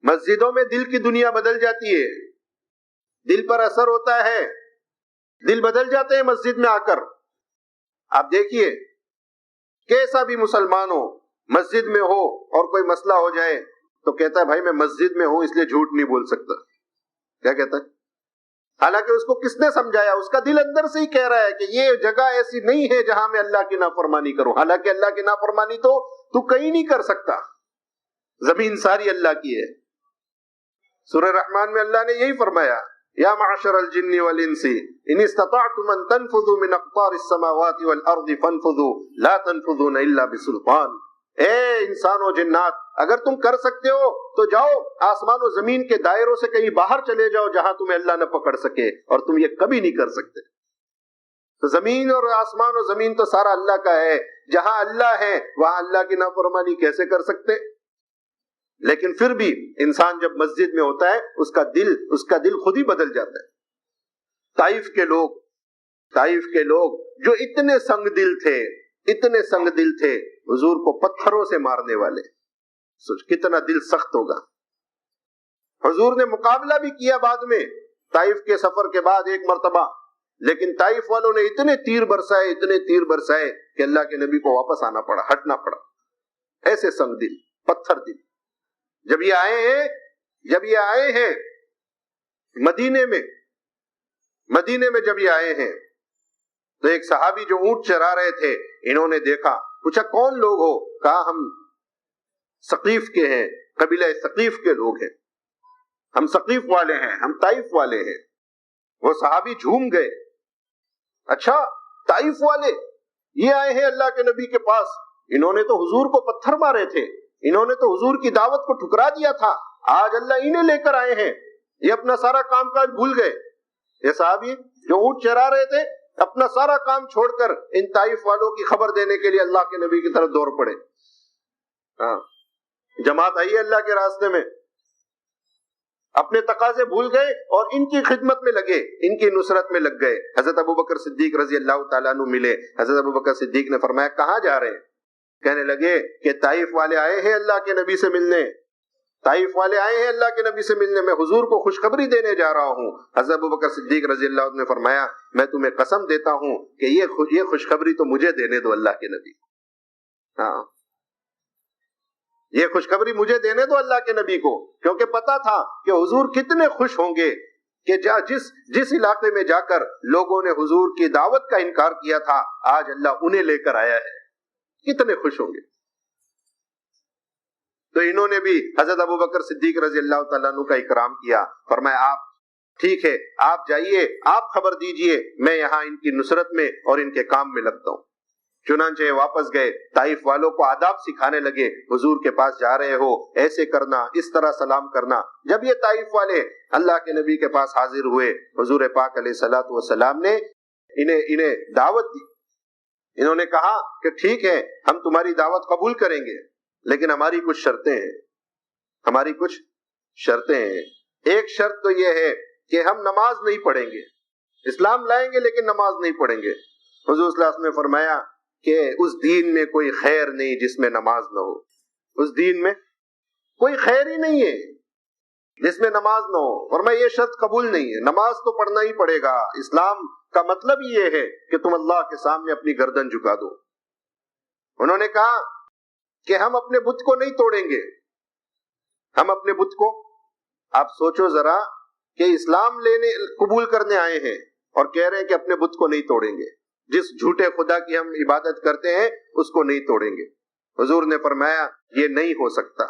مسجدوں میں دل کی دنیا بدل جاتی ہے، دل پر اثر ہوتا ہے، دل بدل جاتے ہیں مسجد میں آ کر. آپ دیکھیے کیسا بھی مسلمان ہو، مسجد میں ہو اور کوئی مسئلہ ہو جائے تو کہتا ہے بھائی میں مسجد میں ہوں اس لیے جھوٹ نہیں بول سکتا. کیا کہتا ہے؟ حالانکہ اس کو کس نے سمجھایا؟ اس کا دل اندر سے ہی کہہ رہا ہے کہ یہ جگہ ایسی نہیں ہے جہاں میں اللہ کی نافرمانی کروں. حالانکہ اللہ کی نافرمانی تو کہیں نہیں کر سکتا، زمین ساری اللہ کی ہے. سورہ رحمان میں اللہ نے یہی فرمایا، یا معشر الجن والانس ان استطعتم ان تنفذوا من اقطار السماوات والارض فانفذوا لا تنفذون الا بسلطان. اے انسان و جنات، اگر تم کر سکتے ہو تو جاؤ آسمان و زمین کے دائروں سے کہیں باہر چلے جاؤ جہاں تمہیں اللہ نہ پکڑ سکے، اور تم یہ کبھی نہیں کر سکتے. تو زمین اور آسمان و زمین تو سارا اللہ کا ہے، جہاں اللہ ہے وہاں اللہ کی نافرمانی کیسے کر سکتے؟ لیکن پھر بھی انسان جب مسجد میں ہوتا ہے اس کا دل خود ہی بدل جاتا ہے. طائف کے لوگ جو اتنے سنگ دل تھے حضور کو پتھروں سے مارنے والے، سوچ کتنا دل سخت ہوگا. حضور نے مقابلہ بھی کیا بعد میں طائف کے سفر کے بعد ایک مرتبہ، لیکن طائف والوں نے اتنے تیر برسائے کہ اللہ کے نبی کو واپس آنا پڑا، ہٹنا پڑا. ایسے سنگ دل، پتھر دل. جب یہ آئے ہیں مدینے میں جب یہ آئے ہیں تو ایک صحابی جو اونٹ چرا رہے تھے، انہوں نے دیکھا، پوچھا کون لوگ ہو؟ کہا ہم ثقیف کے ہیں، قبیلہ ثقیف کے لوگ ہیں، ہم ثقیف والے ہیں، ہم طائف والے ہیں. وہ صحابی جھوم گئے، اچھا طائف والے یہ آئے ہیں اللہ کے نبی کے پاس، انہوں نے تو حضور کو پتھر مارے تھے، انہوں نے تو حضور کی دعوت کو ٹھکرا دیا تھا، آج اللہ انہیں لے کر آئے ہیں، یہ اپنا سارا کام کاج بھول گئے. یہ صحابی جو اونٹ چرا رہے تھے اپنا سارا کام چھوڑ کر ان طائف والوں کی خبر دینے کے لیے اللہ کے نبی کی طرف دوڑ پڑے. جماعت آئی ہے اللہ کے راستے میں، اپنے تقاضے بھول گئے اور ان کی خدمت میں لگے، ان کی نصرت میں لگ گئے. حضرت ابوبکر صدیق رضی اللہ تعالیٰ عنہ ملے. حضرت ابوبکر صدیق نے فرمایا کہاں جا رہے ہیں؟ کہنے لگے کہ طائف والے آئے ہیں اللہ کے نبی سے ملنے، اللہ کے نبی سے ملنے، میں حضور کو خوشخبری دینے جا رہا ہوں. حضرت ابوبکر صدیق رضی اللہ عنہ نے فرمایا میں تمہیں قسم دیتا ہوں کہ یہ خوشخبری تو مجھے دینے دو اللہ کے نبی. یہ خوشخبری مجھے دینے دو اللہ کے نبی کو، کیونکہ پتا تھا کہ حضور کتنے خوش ہوں گے کہ جس علاقے میں جا کر لوگوں نے حضور کی دعوت کا انکار کیا تھا آج اللہ انہیں لے کر آیا ہے، کتنے خوش ہوں گے. تو انہوں نے بھی حضرت ابوبکر صدیق رضی اللہ تعالیٰ عنہ کا اکرام کیا. فرمایا آپ ٹھیک ہے، آپ جائیے، آپ خبر دیجئے، میں یہاں ان کی نصرت میں اور ان کے کام میں لگتا ہوں. چنانچہ واپس گئے، طائف والوں کو آداب سکھانے لگے، حضور کے پاس جا رہے ہو ایسے کرنا، اس طرح سلام کرنا. جب یہ طائف والے اللہ کے نبی کے پاس حاضر ہوئے، حضور پاک علیہ الصلوۃ والسلام نے انہیں دعوت دی. انہوں نے کہا کہ ٹھیک ہے ہم تمہاری دعوت قبول کریں گے، لیکن ہماری کچھ شرطیں ہیں. ایک شرط تو یہ ہے کہ ہم نماز نہیں پڑھیں گے، اسلام لائیں گے لیکن نماز نہیں پڑھیں گے. حضور صلی اللہ علیہ وسلم نے فرمایا کہ اس دین میں کوئی خیر نہیں جس میں نماز نہ ہو. اس دین میں کوئی خیر ہی نہیں ہے جس میں نماز نہ ہو. فرمایا یہ شرط قبول نہیں ہے، نماز تو پڑھنا ہی پڑے گا. اسلام کا مطلب یہ ہے کہ تم اللہ کے سامنے اپنی گردن جھکا دو. انہوں نے کہا کہ ہم اپنے بت کو نہیں توڑیں گے، ہم اپنے بت کو، آپ سوچو ذرا کہ اسلام قبول کرنے آئے ہیں اور کہہ رہے ہیں کہ اپنے بت کو نہیں توڑیں گے، جس جھوٹے خدا کی ہم عبادت کرتے ہیں اس کو نہیں توڑیں گے. حضور نے فرمایا یہ نہیں ہو سکتا.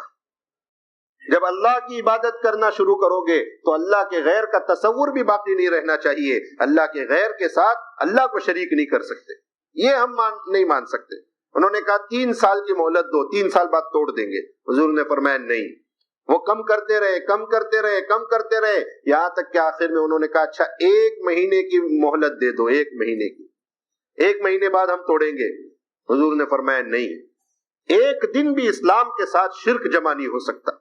جب اللہ کی عبادت کرنا شروع کرو گے تو اللہ کے غیر کا تصور بھی باقی نہیں رہنا چاہیے. اللہ کے غیر کے ساتھ اللہ کو شریک نہیں کر سکتے، یہ ہم نہیں مان سکتے. انہوں نے کہا 3 سال کی مہلت دو، 3 سال بعد توڑ دیں گے. حضور نے فرمایا نہیں. وہ کم کرتے رہے یہاں تک کہ آخر میں انہوں نے کہا اچھا 1 مہینے کی مہلت دے دو، 1 مہینے کی، 1 مہینے بعد ہم توڑیں گے. حضور نے فرمایا نہیں، 1 دن بھی اسلام کے ساتھ شرک جمع نہیں ہو سکتا،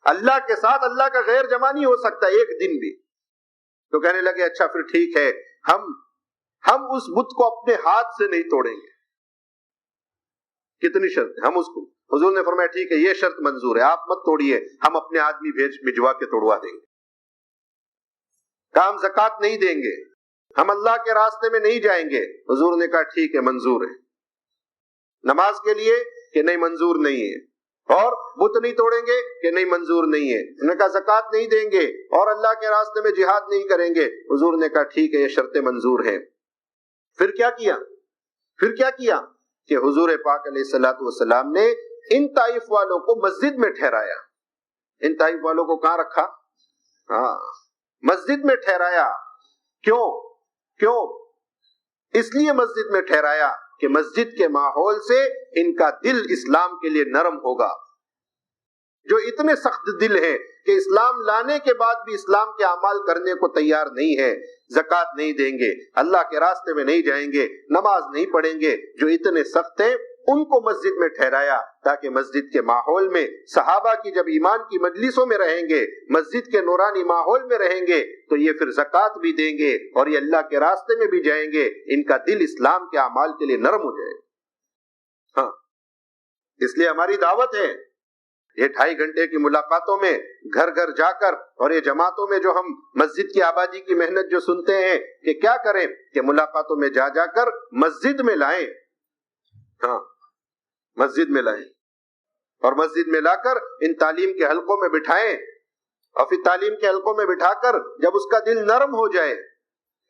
اللہ کے ساتھ اللہ کا غیر جمع نہیں ہو سکتا 1 دن بھی. تو کہنے لگے اچھا پھر ٹھیک ہے، ہم اس بت کو اپنے ہاتھ سے نہیں توڑیں گے. کتنی شرط، ہم اس کو حضور نے فرمایا ٹھیک ہے، یہ شرط منظور ہے، آپ مت توڑیے، ہم اپنے آدمی بھجوا کے توڑوا دیں گے۔ کہا ہم زکوٰۃ نہیں دیں گے، ہم اللہ کے راستے میں نہیں جائیں گے۔ حضور نے کہا ٹھیک ہے، منظور ہے۔ نماز کے لیے کہ نہیں، منظور نہیں ہے۔ اور بت نہیں توڑیں گے کہ نہیں، منظور نہیں ہے۔ انہوں نے کہا زکوٰۃ نہیں دیں گے اور اللہ کے راستے میں جہاد نہیں کریں گے۔ حضور نے کہا ٹھیک ہے، یہ شرطیں منظور ہیں۔ پھر کیا کیا کہ حضور پاک علیہ الصلوۃ والسلام نے ان طائف والوں کو مسجد میں ٹھہرایا۔ ان طائف والوں کو کہاں رکھا؟ مسجد میں ٹھہرایا۔ کیوں؟ اس لیے مسجد میں ٹھہرایا کہ مسجد کے ماحول سے ان کا دل اسلام کے لیے نرم ہوگا۔ جو اتنے سخت دل ہیں کہ اسلام لانے کے بعد بھی اسلام کے اعمال کرنے کو تیار نہیں ہے، زکوٰۃ نہیں دیں گے، اللہ کے راستے میں نہیں جائیں گے، نماز نہیں پڑھیں گے، جو اتنے سخت ہیں ان کو مسجد میں ٹھہرایا تاکہ مسجد کے ماحول میں صحابہ کی جب ایمان کی مجلسوں میں رہیں گے، مسجد کے نورانی ماحول میں رہیں گے تو یہ پھر زکوٰۃ بھی دیں گے اور یہ اللہ کے راستے میں بھی جائیں گے، ان کا دل اسلام کے اعمال کے لیے نرم ہو جائے۔ ہاں، اس لیے ہماری دعوت ہے یہ 2.5 گھنٹے کی ملاقاتوں میں گھر گھر جا کر، اور یہ جماعتوں میں جو ہم مسجد کی آبادی کی محنت جو سنتے ہیں کہ کیا کریں کہ ملاقاتوں میں جا جا کر مسجد میں لائیں۔ ہاں، مسجد میں لائیں اور مسجد میں لا کر ان تعلیم کے حلقوں میں بٹھائیں، اور پھر تعلیم کے حلقوں میں بٹھا کر جب اس کا دل نرم ہو جائے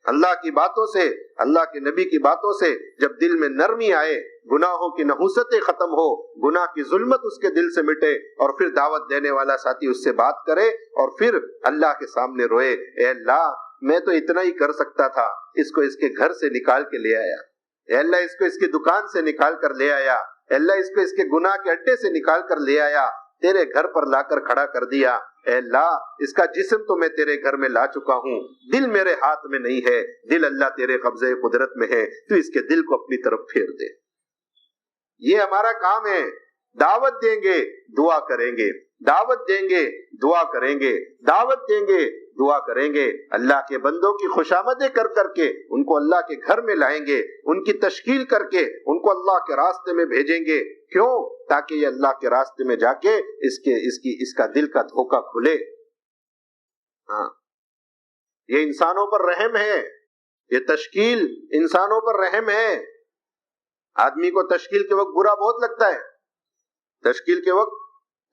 اللہ کی باتوں سے، اللہ کے نبی کی باتوں سے، جب دل میں نرمی آئے، گناہوں کی نحوستیں ختم ہو، گناہ کی ظلمت اس کے دل سے مٹے، اور پھر دعوت دینے والا ساتھی اس سے بات کرے اور پھر اللہ کے سامنے روئے، اے اللہ میں تو اتنا ہی کر سکتا تھا، اس کو اس کے گھر سے نکال کے لے آیا، اے اللہ اس کو اس کی دکان سے نکال کر لے آیا، اے اللہ اس کو اس کے گناہ کے اڈے سے نکال کر لے آیا، تیرے گھر پر لا کر کھڑا کر دیا، اے اللہ اس کا جسم تو میں تیرے گھر میں لا چکا ہوں، دل میرے ہاتھ میں نہیں ہے، دل اللہ تیرے قبضے قدرت میں ہے، تو اس کے دل کو اپنی طرف پھیر دے۔ یہ ہمارا کام ہے، دعوت دیں گے دعا کریں گے، دعوت دیں گے دعا کریں گے، دعوت دیں گے دعا کریں گے، اللہ کے بندوں کی خوشامدیں کر کر کے ان کو اللہ کے گھر میں لائیں گے، ان کی تشکیل کر کے ان کو اللہ کے راستے میں bھیجیں گے۔ کیوں؟ تاکہ یہ اللہ کے راستے میں جا کے اس کا دل کا دھوکہ کھلے۔ ہاں، یہ انسانوں پر رحم ہے، یہ تشکیل انسانوں پر رحم ہے۔ آدمی کو تشکیل کے وقت برا بہت لگتا ہے، تشکیل کے وقت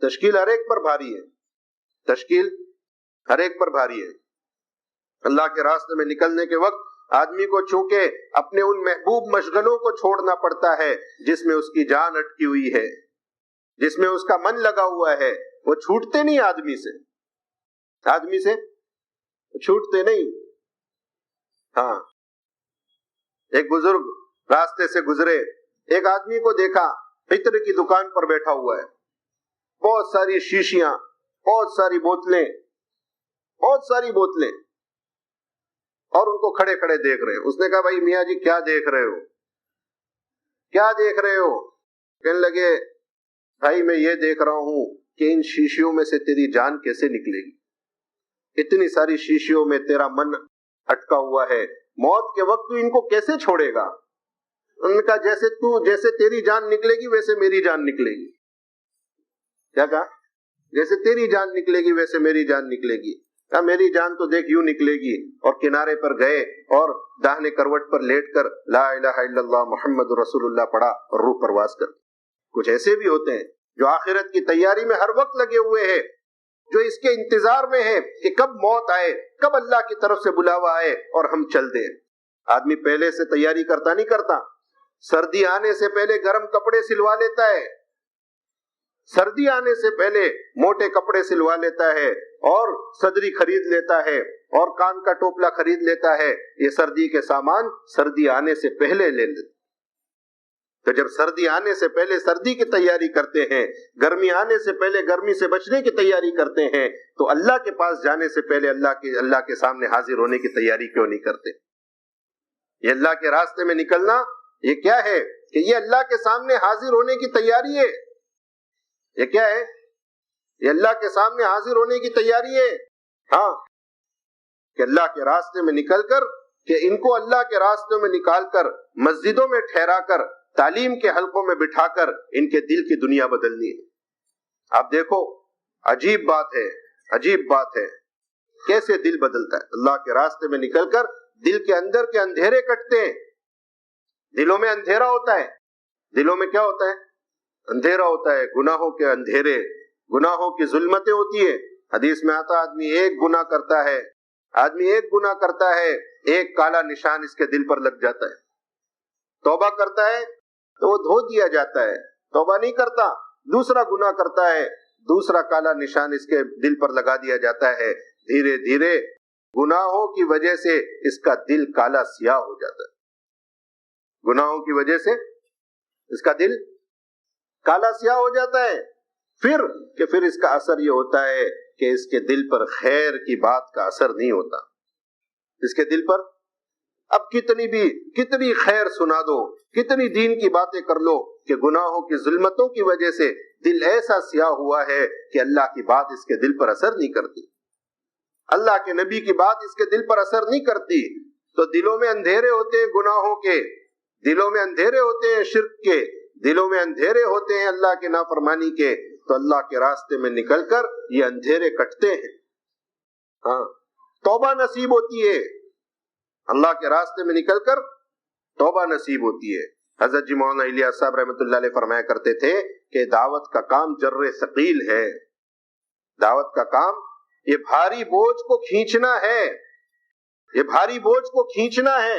تشکیل ہر ایک پر بھاری ہے، تشکیل ہر ایک پر بھاری ہے۔ اللہ کے راستے میں نکلنے کے وقت آدمی کو چونکہ اپنے ان محبوب مشغلوں کو چھوڑنا پڑتا ہے جس میں اس کی جان اٹکی ہوئی ہے، جس میں اس کا من لگا ہوا ہے، وہ چھوٹتے نہیں آدمی سے چھوٹتے نہیں۔ ہاں، ایک بزرگ راستے سے گزرے، ایک آدمی کو دیکھا عطر کی دکان پر بیٹھا ہوا ہے، بہت ساری شیشیاں، بہت ساری بوتلیں، اور ان کو کھڑے کھڑے دیکھ رہے ہیں۔ اس نے کہا بھائی میاں جی کیا دیکھ رہے ہو؟ کہنے لگے بھائی میں یہ دیکھ رہا ہوں کہ ان شیشیوں میں سے تیری جان کیسے نکلے گی، اتنی ساری شیشیوں میں تیرا من اٹکا ہوا ہے، موت کے وقت تو ان کو کیسے چھوڑے گا؟ انہوں نے کہا جیسے تیری جان نکلے گی ویسے میری جان نکلے گی۔ کیا کہا؟ جیسے تیری جان نکلے گی ویسے میری جان نکلے گی۔ کہا میری جان تو دیکھ یوں نکلے گی، اور کنارے پر گئے اور داہنے کروٹ پر لیٹ کر لا الہ الا اللہ محمد رسول اللہ پڑھا اور روح پرواز کر۔ کچھ ایسے بھی ہوتے ہیں جو آخرت کی تیاری میں ہر وقت لگے ہوئے ہیں، جو اس کے انتظار میں ہے کہ کب موت آئے، کب اللہ کی طرف سے بلاوا آئے اور ہم چل دیں۔ آدمی پہلے سے تیاری کرتا نہیں کرتا، سردی آنے سے پہلے گرم کپڑے سلوا لیتا ہے، سردی آنے سے پہلے موٹے کپڑے سلوا لیتا ہے اور صدری خرید لیتا ہے اور کان کا ٹوپلا خرید لیتا ہے۔ یہ سردی کے سامان سردی آنے سے پہلے لے لیتے۔ تو جب سردی آنے سے پہلے سردی کی تیاری کرتے ہیں، گرمی آنے سے پہلے گرمی سے بچنے کی تیاری کرتے ہیں، تو اللہ کے پاس جانے سے پہلے اللہ کے سامنے حاضر ہونے کی تیاری کیوں نہیں کرتے؟ یہ اللہ کے راستے میں نکلنا یہ کیا ہے کہ یہ اللہ کے سامنے حاضر ہونے کی تیاری ہے۔ یہ کیا ہے؟ یہ اللہ کے سامنے حاضر ہونے کی تیاری ہے۔ ہاں، کہ اللہ کے راستے میں نکل کر، کہ ان کو اللہ کے راستے میں نکال کر مسجدوں میں ٹھہرا کر تعلیم کے حلقوں میں بٹھا کر ان کے دل کی دنیا بدلنی ہے۔ آپ دیکھو، عجیب بات ہے، عجیب بات ہے، کیسے دل بدلتا ہے۔ اللہ کے راستے میں نکل کر دل کے اندر کے اندھیرے کٹتے ہیں۔ دلوں میں اندھیرا ہوتا ہے، دلوں میں کیا ہوتا ہے؟ اندھیرا ہوتا ہے، گناہوں کے اندھیرے، گناہوں کی ظلمتیں ہوتی ہے۔ حدیث میں آتا آدمی ایک گناہ کرتا ہے، آدمی ایک گناہ کرتا ہے، ایک کالا نشان اس کے دل پر لگ جاتا ہے۔ توبہ کرتا ہے تو وہ دھو دیا جاتا ہے، توبہ نہیں کرتا، دوسرا گناہ کرتا ہے، دوسرا کالا نشان اس کے دل پر لگا دیا جاتا ہے۔ دھیرے دھیرے گناہوں کی وجہ سے اس کا دل کالا سیاہ ہو جاتا ہے، گناہوں کی وجہ سے اس کا دل کالا سیاہ ہو جاتا ہے۔ پھر اس کا اثر یہ ہوتا ہے کہ اس کے دل پر خیر کی بات کا اثر نہیں ہوتا۔ اس کے دل پر اب کتنی خیر سنا دو، کتنی دین کی باتیں کر لو، کہ گناہوں کی ظلمتوں کی وجہ سے دل ایسا سیاہ ہوا ہے کہ اللہ کی بات اس کے دل پر اثر نہیں کرتی، اللہ کے نبی کی بات اس کے دل پر اثر نہیں کرتی۔ تو دلوں میں اندھیرے ہوتے ہیں گناہوں کے، دلوں میں اندھیرے ہوتے ہیں شرک کے، دلوں میں اندھیرے ہوتے ہیں اللہ کے نافرمانی کے، تو اللہ کے راستے میں نکل کر یہ اندھیرے کٹتے ہیں۔ ہاں، توبہ نصیب ہوتی ہے، اللہ کے راستے میں نکل کر توبہ نصیب ہوتی ہے۔ حضرت جی مولانا الیاس صاحب رحمۃ اللہ علیہ فرمایا کرتے تھے کہ دعوت کا کام جر ثقیل ہے، دعوت کا کام یہ بھاری بوجھ کو کھینچنا ہے، یہ بھاری بوجھ کو کھینچنا ہے۔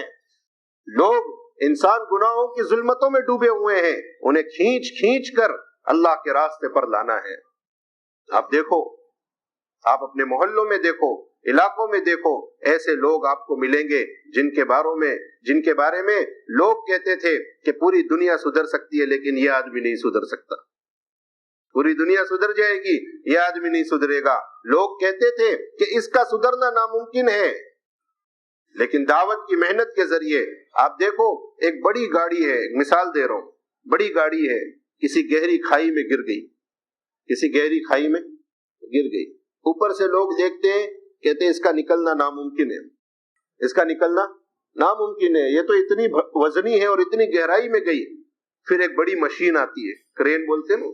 لوگ انسان گناہوں کی ظلمتوں میں ڈوبے ہوئے ہیں، انہیں کھینچ کھینچ کر اللہ کے راستے پر لانا ہے۔ آپ دیکھو، آپ اپنے محلوں میں دیکھو، علاقوں میں دیکھو، ایسے لوگ آپ کو ملیں گے جن کے بارے میں لوگ کہتے تھے کہ پوری دنیا سدھر سکتی ہے لیکن یہ آدمی نہیں سدھر سکتا، پوری دنیا سدھر جائے گی، یہ آدمی نہیں سدھرے گا۔ لوگ کہتے تھے کہ اس کا سدھرنا ناممکن ہے، لیکن دعوت کی محنت کے ذریعے آپ دیکھو، ایک بڑی گاڑی ہے، ایک مثال دے رہا ہوں، بڑی گاڑی ہے، کسی گہری کھائی میں گر گئی، کسی گہری کھائی میں گر گئی، اوپر سے لوگ دیکھتے ہیں، کہتے ہیں اس کا نکلنا ناممکن ہے، اس کا نکلنا ناممکن ہے، یہ تو اتنی وزنی ہے اور اتنی گہرائی میں گئی۔ پھر ایک بڑی مشین آتی ہے، کرین بولتے ہیں نا،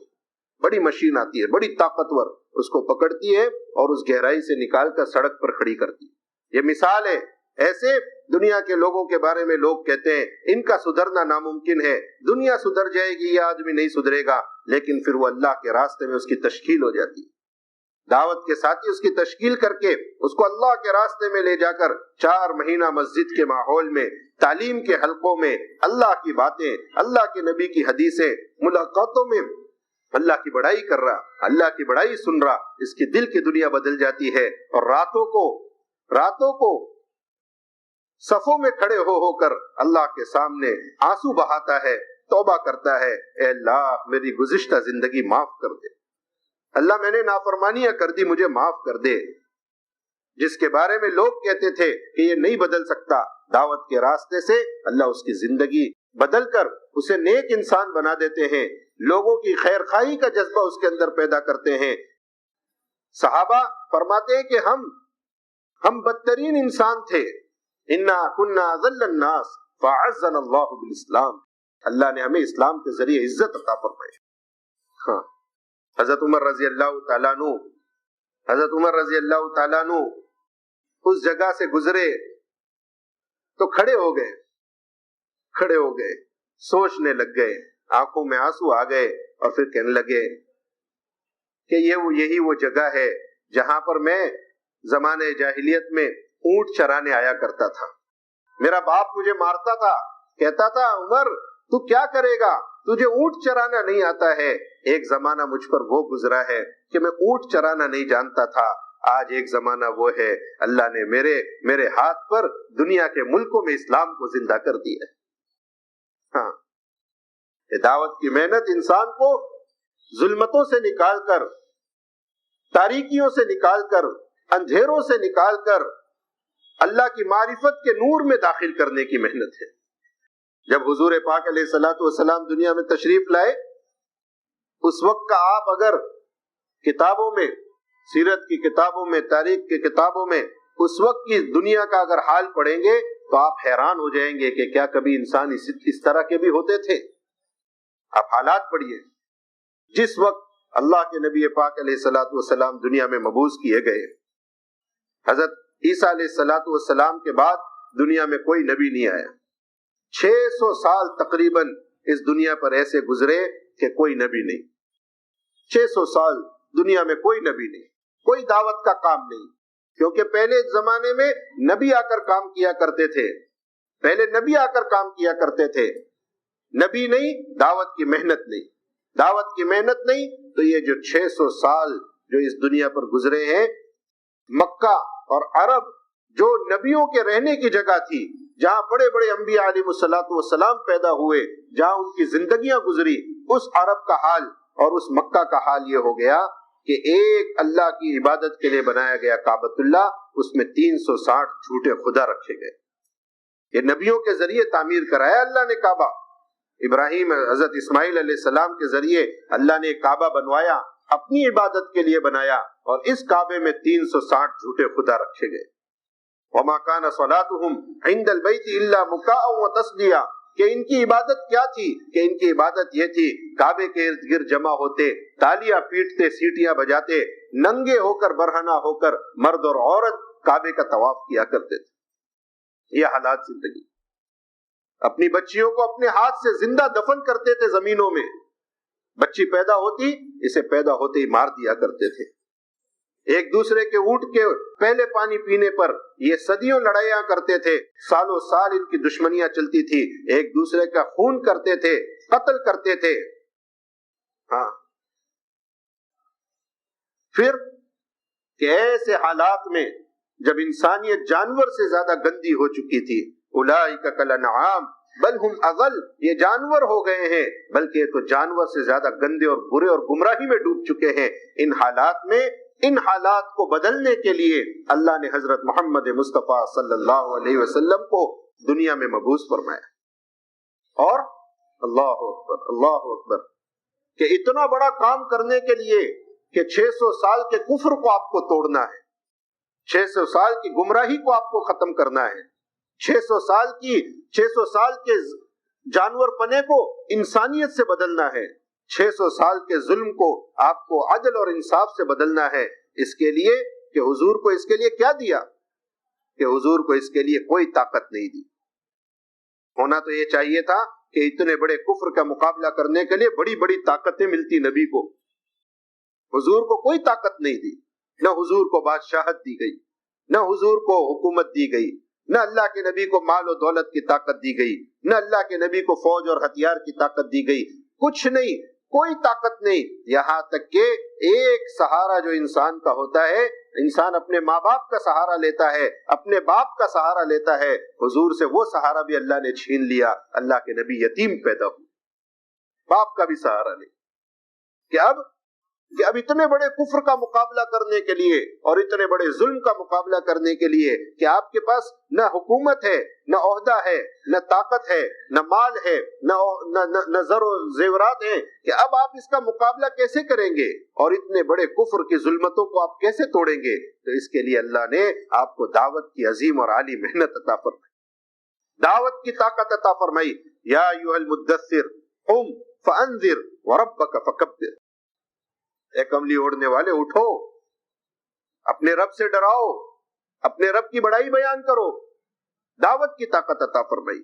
بڑی مشین آتی ہے، بڑی طاقتور، اس کو پکڑتی ہے اور اس گہرائی سے نکال کر سڑک پر کھڑی کرتی ہے۔ یہ مثال ہے، ایسے دنیا کے لوگوں کے بارے میں لوگ کہتے ہیں ان کا سدھرنا ناممکن ہے، دنیا سدھر جائے گی، یہ آدمی نہیں سدھرے گا، لیکن پھر وہ اللہ کے راستے میں اس کی تشکیل ہو جاتی ہے، دعوت کے ساتھی اس کی تشکیل کر کے اس کو اللہ کے راستے میں لے جا کر 4 مہینہ مسجد کے ماحول میں، تعلیم کے حلقوں میں، اللہ کی باتیں، اللہ کے نبی کی حدیثیں، ملاقاتوں میں اللہ کی بڑائی کر رہا، اللہ کی بڑائی سن رہا، اس کی دل کی دنیا بدل جاتی ہے، اور راتوں کو صفوں میں کھڑے ہو کر اللہ کے سامنے آنسو بہاتا ہے، توبہ کرتا ہے، اے اللہ میری گزشتہ زندگی معاف کر دے، اللہ میں نے نافرمانیاں کر دی، مجھے معاف کر دے۔ جس کے بارے میں لوگ کہتے تھے کہ یہ نہیں بدل سکتا، دعوت کے راستے سے اللہ اس کی زندگی بدل کر اسے نیک انسان بنا دیتے ہیں، لوگوں کی خیر خواہی کا جذبہ اس کے اندر پیدا کرتے ہیں۔ صحابہ فرماتے ہیں کہ ہم بدترین انسان تھے، انا کنا اذل الناس فاعزنا اللہ بالاسلام، اللہ نے ہمیں اسلام کے ذریعے عزت عطا فرمائی۔ ہاں، حضرت عمر رضی اللہ تعالیٰ عنہ اس جگہ سے گزرے تو کھڑے ہو گئے، سوچنے لگ گئے، آنکھوں میں آنسو آ گئے، اور پھر کہنے لگے کہ یہی وہ جگہ ہے جہاں پر میں زمانے جاہلیت میں اونٹ چرانے آیا کرتا تھا، میرا باپ مجھے مارتا تھا، کہتا تھا عمر تو کیا کرے گا، تجھے اونٹ چرانا نہیں آتا ہے۔ ایک زمانہ مجھ پر وہ گزرا ہے کہ میں اونٹ چرانا نہیں جانتا تھا، آج ایک زمانہ وہ ہے، اللہ نے میرے ہاتھ پر دنیا کے ملکوں میں اسلام کو زندہ کر دیا ہے۔ ہاں، یہ دعوت کی محنت انسان کو ظلمتوں سے نکال کر، تاریکیوں سے نکال کر، اندھیروں سے نکال کر اللہ کی معرفت کے نور میں داخل کرنے کی محنت ہے۔ جب حضور پاک علیہ الصلوۃ والسلام دنیا میں تشریف لائے، اس وقت کا آپ اگر کتابوں میں، سیرت کی کتابوں میں، تاریخ کی کتابوں میں اس وقت کی دنیا کا اگر حال پڑھیں گے تو آپ حیران ہو جائیں گے کہ کیا کبھی انسان اس طرح کے بھی ہوتے تھے؟ آپ حالات پڑھیے، جس وقت اللہ کے نبی پاک علیہ الصلوۃ والسلام دنیا میں مبعوث کیے گئے، حضرت عیسیٰ علیہ الصلوۃ والسلام کے بعد دنیا میں کوئی نبی نہیں آیا۔ 600 سال تقریباً اس دنیا پر ایسے گزرے کہ کوئی نبی نہیں۔ 600 سال دنیا میں کوئی نبی نہیں، کوئی دعوت کا کام نہیں، کیونکہ پہلے زمانے میں نبی آ کر کام کیا کرتے تھے، پہلے نبی آ کر کام کیا کرتے تھے، نبی نہیں، دعوت کی محنت نہیں، دعوت کی محنت نہیں۔ تو یہ جو 600 سال جو اس دنیا پر گزرے ہیں، مکہ اور عرب جو نبیوں کے رہنے کی جگہ تھی، جہاں بڑے بڑے انبیاء علیہ الصلوۃ والسلام پیدا ہوئے، جہاں ان کی زندگیاں گزری، اس عرب کا حال اور اس مکہ کا حال یہ ہو گیا کہ ایک اللہ کی عبادت کے لیے بنایا گیا کعبۃ اللہ، اس میں 360 جھوٹے خدا رکھے گئے۔ یہ نبیوں کے ذریعے تعمیر کرایا اللہ نے کعبہ۔ ابراہیم حضرت اسماعیل علیہ السلام کے ذریعے اللہ نے ایک کعبہ بنوایا، اپنی عبادت کے لیے بنایا، اور اس کعبے میں 360 جھوٹے خدا رکھے گئے۔ وما كان صلاتهم عند البيت الا مكاء وتصديا، کہ ان کی عبادت کیا تھی؟ کہ ان کی عبادت یہ تھی، کعبے کے ارد گرد جمع ہوتے، تالیاں پیٹتے، سیٹیاں بجاتے، ننگے ہو کر برہنہ ہو کر مرد اور عورت کعبے کا طواف کیا کرتے تھے۔ یہ حالات زندگی، اپنی بچیوں کو اپنے ہاتھ سے زندہ دفن کرتے تھے زمینوں میں، بچی پیدا ہوتی اسے پیدا ہوتے ہی مار دیا کرتے تھے۔ ایک دوسرے کے اونٹ کے پہلے پانی پینے پر یہ صدیوں لڑائیاں کرتے تھے، سالوں سال ان کی دشمنیاں چلتی تھی، ایک دوسرے کا خون کرتے تھے، قتل کرتے تھے۔ ہاں، پھر کہ ایسے حالات میں جب انسانیت جانور سے زیادہ گندی ہو چکی تھی، اولئک کالانعام بل ہم اضل، یہ جانور ہو گئے ہیں بلکہ یہ تو جانور سے زیادہ گندے اور برے اور گمراہی میں ڈوب چکے ہیں۔ ان حالات میں، ان حالات کو بدلنے کے لیے اللہ نے حضرت محمد مصطفیٰ صلی اللہ علیہ وسلم کو دنیا میں مبعوث فرمایا۔ اور اللہ اکبر، اللہ اکبر، کہ اتنا بڑا کام کرنے کے لیے کہ 600 سال کے کفر کو آپ کو توڑنا ہے، 600 سال کی گمراہی کو آپ کو ختم کرنا ہے، 600 سال کے جانور پنے کو انسانیت سے بدلنا ہے، 600 سال کے ظلم کو آپ کو عدل اور انصاف سے بدلنا ہے۔ اس کے لیے کہ حضور کو اس کے لیے کیا دیا؟ کہ حضور کو اس کے لیے کوئی طاقت نہیں دی۔ ہونا تو یہ چاہیے تھا کہ اتنے بڑے کفر کا مقابلہ کرنے کے لیے بڑی بڑی طاقتیں ملتی نبی کو، حضور کو کوئی طاقت نہیں دی، نہ حضور کو بادشاہت دی گئی، نہ حضور کو حکومت دی گئی، نہ اللہ کے نبی کو مال و دولت کی طاقت دی گئی، نہ اللہ کے نبی کو فوج اور ہتھیار کی طاقت دی گئی، کچھ نہیں، کوئی طاقت نہیں۔ یہاں تک کہ ایک سہارا جو انسان کا ہوتا ہے، انسان اپنے ماں باپ کا سہارا لیتا ہے، اپنے باپ کا سہارا لیتا ہے، حضور سے وہ سہارا بھی اللہ نے چھین لیا۔ اللہ کے نبی یتیم پیدا ہوئے، باپ کا بھی سہارا نہیں، کہ اب اتنے بڑے کفر کا مقابلہ کرنے کے لیے اور اتنے بڑے ظلم کا مقابلہ کرنے کے لیے کہ آپ کے پاس نہ حکومت ہے، نہ عہدہ ہے، نہ طاقت ہے، نہ مال ہے، نہ زر و زیورات ہیں، کہ اب آپ اس کا مقابلہ کیسے کریں گے اور اتنے بڑے کفر کی ظلمتوں کو آپ کیسے توڑیں گے؟ تو اس کے لیے اللہ نے آپ کو دعوت کی عظیم اور عالی محنت عطا فرمائی، دعوت کی طاقت عطا فرمائی۔ یا ایھا المدثر قم فانذر وربک فکبر، اے کملی اوڑھنے والے اٹھو، اپنے رب سے ڈراؤ، اپنے رب کی بڑائی بیان کرو۔ دعوت کی طاقت عطا فرمائی،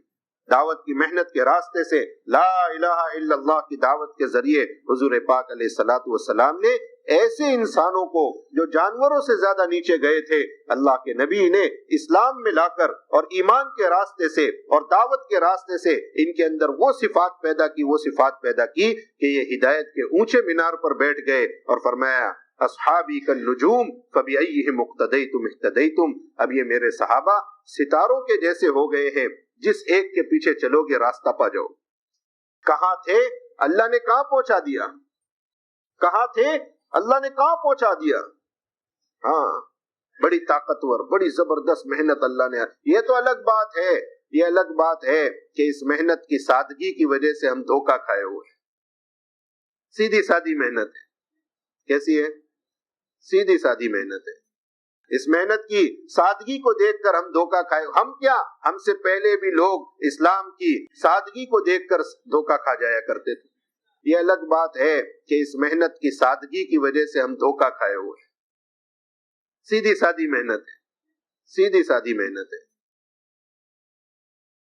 دعوت کی محنت کے راستے سے، لا الہ الا اللہ کی دعوت کے ذریعے حضور پاک علیہ الصلوۃ والسلام نے ایسے انسانوں کو جو جانوروں سے زیادہ نیچے گئے تھے، اللہ کے نبی نے اسلام میں لا کر اور ایمان کے راستے سے اور دعوت کے راستے سے ان کے اندر وہ صفات پیدا کی کہ یہ ہدایت کے اونچے مینار پر بیٹھ گئے اور فرمایا اصحابی کالنجوم فبأیہم اقتدیتم اہتدیتم، اب یہ میرے صحابہ ستاروں کے جیسے ہو گئے ہیں، جس ایک کے پیچھے چلو گے راستہ پا جاؤ۔ کہاں تھے؟ اللہ نے کہاں پہنچا دیا؟ کہاں تھے؟ اللہ نے کہاں پہنچا دیا؟ ہاں، بڑی طاقتور، بڑی زبردست محنت اللہ نے۔ یہ تو الگ بات ہے، یہ الگ بات ہے کہ اس محنت کی سادگی کی وجہ سے ہم دھوکہ کھائے ہوئے۔ سیدھی سادی محنت ہے، کیسی ہے؟ سیدھی سادی محنت ہے۔ اس محنت کی سادگی کو دیکھ کر ہم دھوکہ کھائے، ہم کیا، ہم سے پہلے بھی لوگ اسلام کی سادگی کو دیکھ کر دھوکہ کھا جایا کرتے تھے۔ یہ الگ بات ہے کہ اس محنت کی سادگی کی وجہ سے ہم دھوکہ کھائے ہوئے ہیں. سیدھی سادی محنت ہے, سیدھی سادی محنت ہے.